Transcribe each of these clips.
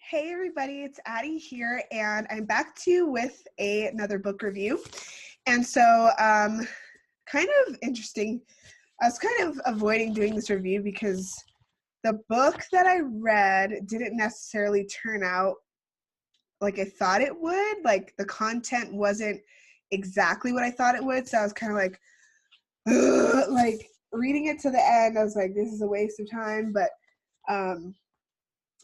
Hey everybody, it's Addie here, and I'm back to you with another book review. And so, kind of interesting. I was kind of avoiding doing this review because the book that I read didn't necessarily turn out like I thought it would. Like the content wasn't exactly what I thought it would. So I was kind of like, ugh, like reading it to the end. I was like, this is a waste of time. But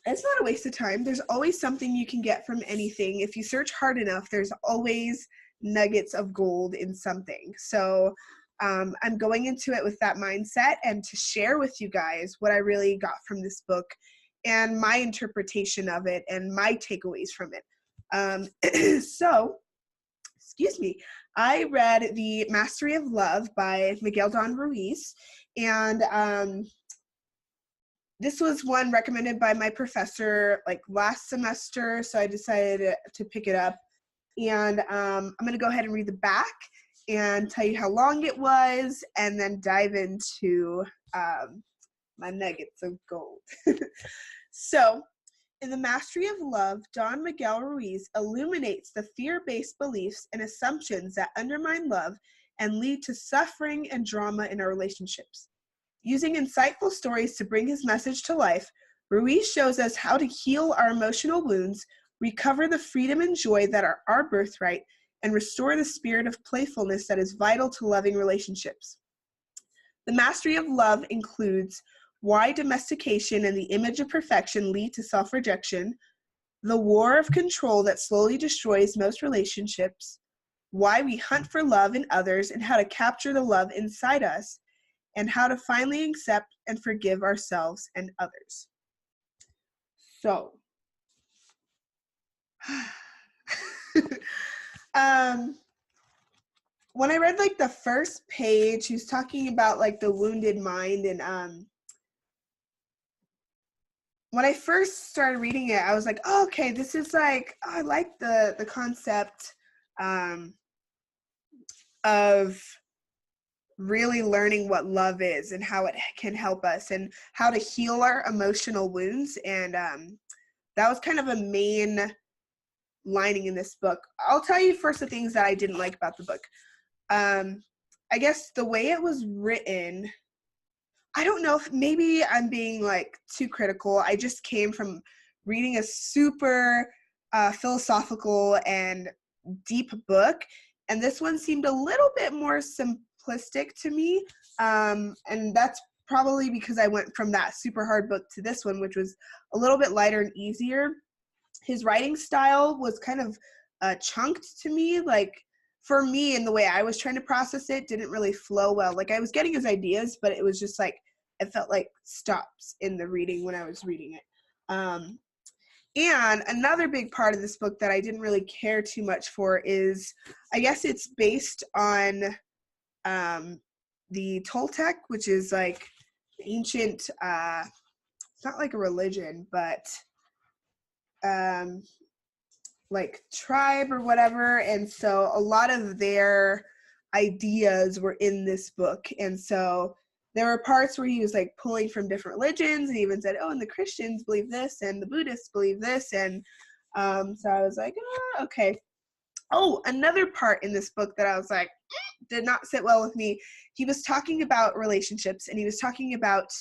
it's not a waste of time. There's always something you can get from anything. If you search hard enough, there's always nuggets of gold in something. So I'm going into it with that mindset and to share with you guys what I really got from this book and my interpretation of it and my takeaways from it. So, excuse me, I read The Mastery of Love by Miguel Don Ruiz, and this was one recommended by my professor like last semester, so I decided to pick it up. And I'm going to go ahead and read the back and tell you how long it was, and then dive into my nuggets of gold. So, in The Mastery of Love, Don Miguel Ruiz illuminates the fear-based beliefs and assumptions that undermine love and lead to suffering and drama in our relationships. Using insightful stories to bring his message to life, Ruiz shows us how to heal our emotional wounds, recover the freedom and joy that are our birthright, and restore the spirit of playfulness that is vital to loving relationships. The Mastery of Love includes why domestication and the image of perfection lead to self-rejection, the war of control that slowly destroys most relationships, why we hunt for love in others and how to capture the love inside us, and how to finally accept and forgive ourselves and others. So, when I read like the first page, he was talking about like the wounded mind, and when I first started reading it, I was like, oh, okay, this is like, oh, I like the concept of really learning what love is and how it can help us and how to heal our emotional wounds. And that was kind of a main lining in this book. I'll tell you first the things that I didn't like about the book. I guess the way it was written, I don't know if maybe I'm being like too critical. I just came from reading a super philosophical and deep book, and this one seemed a little bit more simplistic to me, and that's probably because I went from that super hard book to this one, which was a little bit lighter and easier. His writing style was kind of chunked to me, like for me, and the way I was trying to process it didn't really flow well. Like I was getting his ideas, but it was just like it felt like stops in the reading when I was reading it. And another big part of this book that I didn't really care too much for is, I guess it's based on the Toltec, which is like ancient, it's not like a religion, but like tribe or whatever. And so a lot of their ideas were in this book. And so there were parts where he was like pulling from different religions, and he even said, oh, and the Christians believe this and the Buddhists believe this. And so I was like, okay. Oh, another part in this book that I was like, did not sit well with me. He was talking about relationships, and he was talking about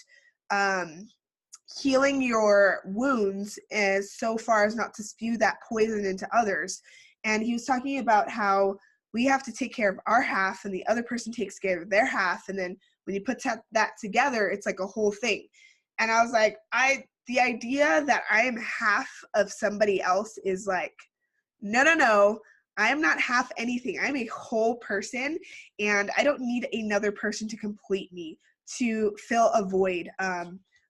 healing your wounds as so far as not to spew that poison into others. And he was talking about how we have to take care of our half and the other person takes care of their half. And then when you put that together, it's like a whole thing. And I was like, the idea that I am half of somebody else is like, no. I am not half anything. I'm a whole person, and I don't need another person to complete me, to fill a void.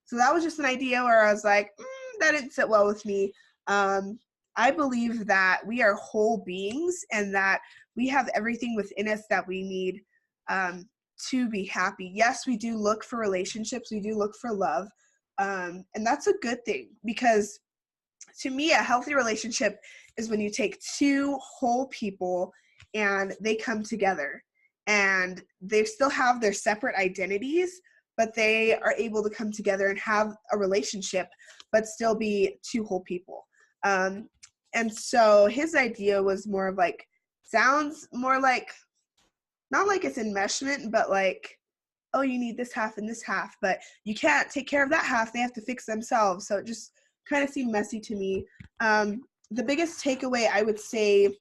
So that was just an idea where I was like, that didn't sit well with me. I believe that we are whole beings and that we have everything within us that we need to be happy. Yes, we do look for relationships. We do look for love. And that's a good thing, because to me, a healthy relationship is when you take two whole people and they come together and they still have their separate identities, but they are able to come together and have a relationship, but still be two whole people. And so his idea was more of like, sounds more like, not like it's enmeshment, but like, oh, you need this half and this half, but you can't take care of that half. They have to fix themselves. So it just kind of seemed messy to me. The biggest takeaway I would say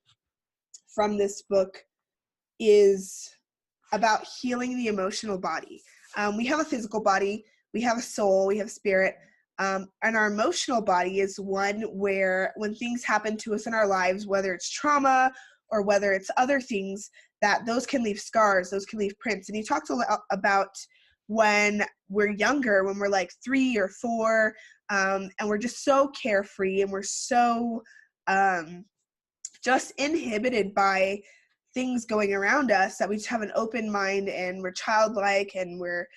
from this book is about healing the emotional body. We have a physical body, we have a soul, we have spirit, and our emotional body is one where when things happen to us in our lives, whether it's trauma or whether it's other things, that those can leave scars, those can leave prints. And he talks a lot about when we're younger, when we're like 3 or 4, and we're just so carefree and we're so just inhibited by things going around us, that we just have an open mind and we're childlike and we're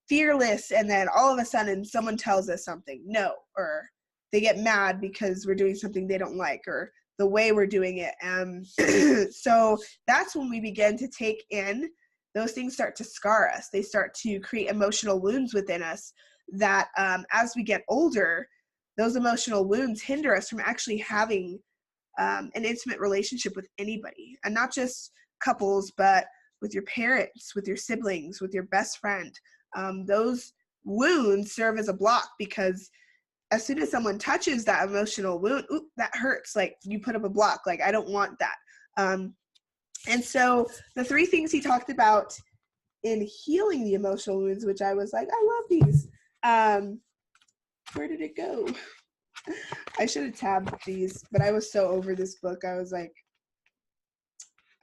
fearless, and then all of a sudden someone tells us something no, or they get mad because we're doing something they don't like, or the way we're doing it. So that's when we begin to take in, those things start to scar us. They start to create emotional wounds within us that as we get older, those emotional wounds hinder us from actually having an intimate relationship with anybody, and not just couples, but with your parents, with your siblings, with your best friend. Those wounds serve as a block, because as soon as someone touches that emotional wound, ooh, that hurts. Like, you put up a block. Like, I don't want that. And so the 3 things he talked about in healing the emotional wounds, which I was like, I love these. Where did it go? I should have tabbed these, but I was so over this book. I was like,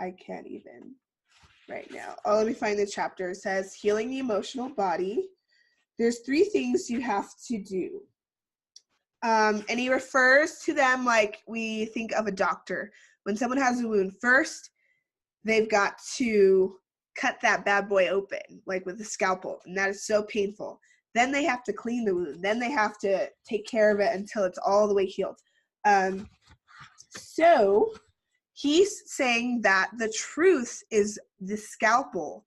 I can't even right now. Oh, let me find the chapter. It says, healing the emotional body. There's 3 things you have to do. And he refers to them like we think of a doctor. When someone has a wound, first, they've got to cut that bad boy open, like with a scalpel, and that is so painful. Then they have to clean the wound. Then they have to take care of it until it's all the way healed. So he's saying that the truth is the scalpel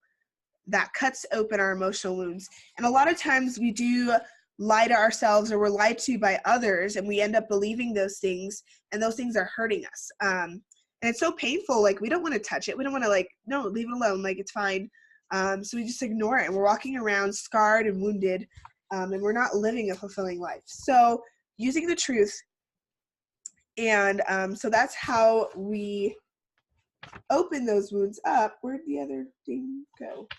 that cuts open our emotional wounds. And a lot of times we do lie to ourselves, or we're lied to by others, and we end up believing those things, and those things are hurting us. And it's so painful. Like, we don't want to touch it. We don't want to, like, no, leave it alone. Like, it's fine. So we just ignore it, and we're walking around scarred and wounded, and we're not living a fulfilling life. So using the truth. And so that's how we open those wounds up. Where'd the other thing go?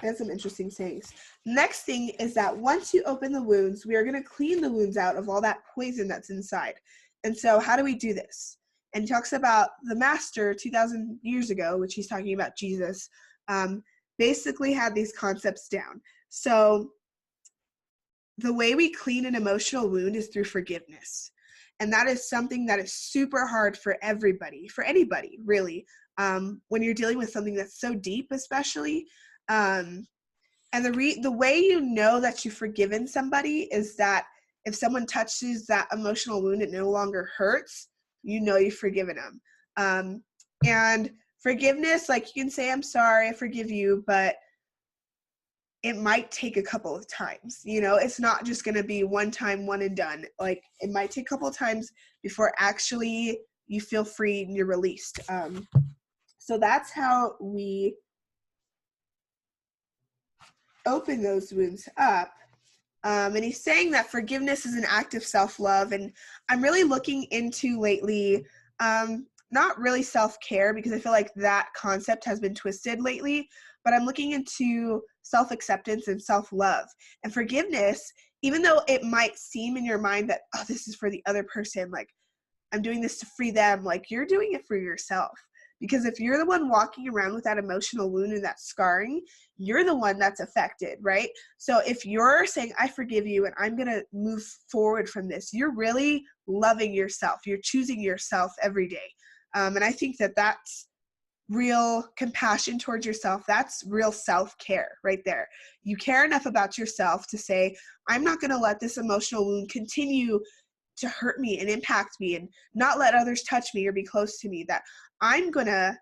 That's some interesting sayings. Next thing is that once you open the wounds, we are going to clean the wounds out of all that poison that's inside. And so how do we do this? And he talks about the master 2,000 years ago, which he's talking about Jesus, basically had these concepts down. So the way we clean an emotional wound is through forgiveness. And that is something that is super hard for everybody, for anybody, really, when you're dealing with something that's so deep, especially. And the way you know that you've forgiven somebody is that if someone touches that emotional wound, it no longer hurts, you know you've forgiven them. And forgiveness, like, you can say, I'm sorry, I forgive you, but it might take a couple of times. You know, it's not just going to be one time, one and done. Like, it might take a couple of times before actually you feel free and you're released. So that's how we open those wounds up. And he's saying that forgiveness is an act of self-love. And I'm really looking into lately, not really self-care, because I feel like that concept has been twisted lately, but I'm looking into self-acceptance and self-love. And forgiveness, even though it might seem in your mind that, oh, this is for the other person, like, I'm doing this to free them, like, you're doing it for yourself. Because if you're the one walking around with that emotional wound and that scarring, you're the one that's affected, right? So if you're saying, I forgive you and I'm going to move forward from this, you're really loving yourself. You're choosing yourself every day. And I think that that's real compassion towards yourself. That's real self-care right there. You care enough about yourself to say, I'm not going to let this emotional wound continue to hurt me and impact me and not let others touch me or be close to me, that I'm going to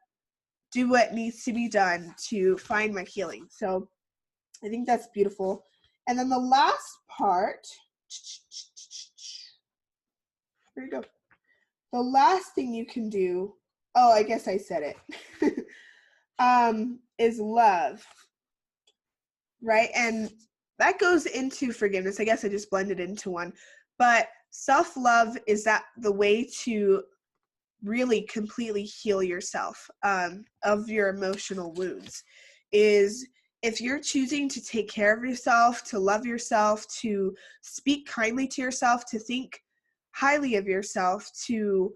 do what needs to be done to find my healing. So I think that's beautiful. And then the last part, where you go? The last thing you can do, oh, I guess I said it, is love, right? And that goes into forgiveness. I guess I just blended into one. But self-love is that the way to really completely heal yourself of your emotional wounds is if you're choosing to take care of yourself, to love yourself, to speak kindly to yourself, to think highly of yourself, to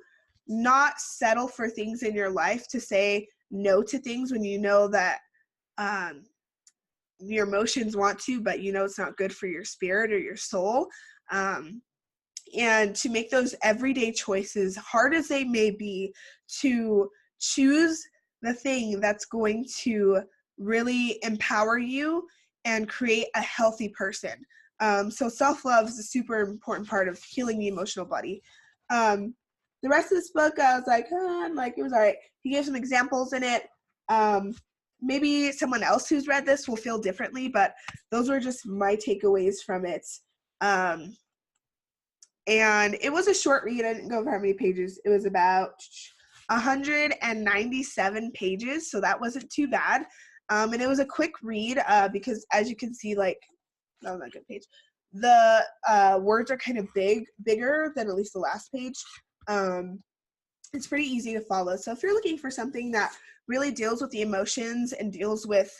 not settle for things in your life, to say no to things when you know that your emotions want to, but you know it's not good for your spirit or your soul. And to make those everyday choices, hard as they may be, to choose the thing that's going to really empower you and create a healthy person. So self-love is a super important part of healing the emotional body. The rest of this book, I was like, it was all right. He gave some examples in it. Maybe someone else who's read this will feel differently, but those were just my takeaways from it. And it was a short read. I didn't go over how many pages. It was about 197 pages, so that wasn't too bad. And it was a quick read because, as you can see, like, that was not a good page. The words are kind of bigger than at least the last page. It's pretty easy to follow. So if you're looking for something that really deals with the emotions and deals with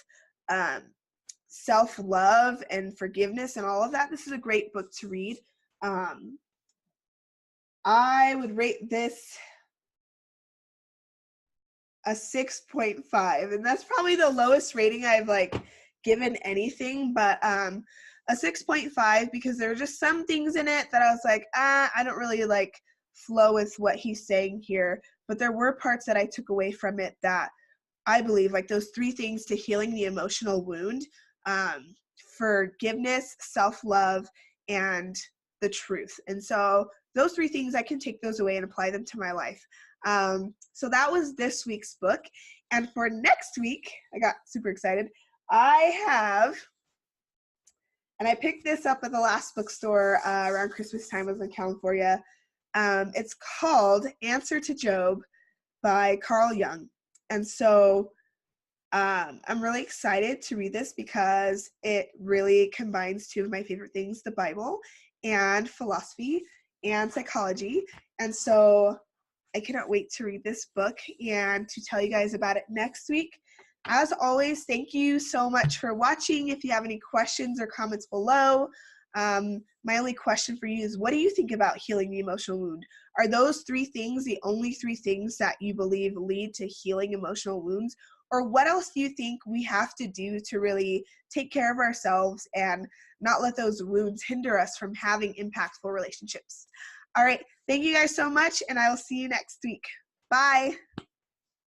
self-love and forgiveness and all of that, this is a great book to read. I would rate this a 6.5, and that's probably the lowest rating I've given anything, but a 6.5 because there are just some things in it that I was like, I don't really flow with what he's saying here, but there were parts that I took away from it that I believe, like those 3 things to healing the emotional wound, forgiveness, self-love, and the truth. And so those 3 things, I can take those away and apply them to my life. So that was this week's book. And for next week, I got super excited. I have, and I picked this up at the last bookstore around Christmas time. I was in California. It's called Answer to Job by Carl Jung. And so I'm really excited to read this because it really combines 2 of my favorite things, the Bible and philosophy and psychology. And so I cannot wait to read this book and to tell you guys about it next week. As always, thank you so much for watching. If you have any questions or comments below, my only question for you is, what do you think about healing the emotional wound? Are those 3 things the only 3 things that you believe lead to healing emotional wounds? Or what else do you think we have to do to really take care of ourselves and not let those wounds hinder us from having impactful relationships? All right. Thank you guys so much, and I will see you next week. Bye.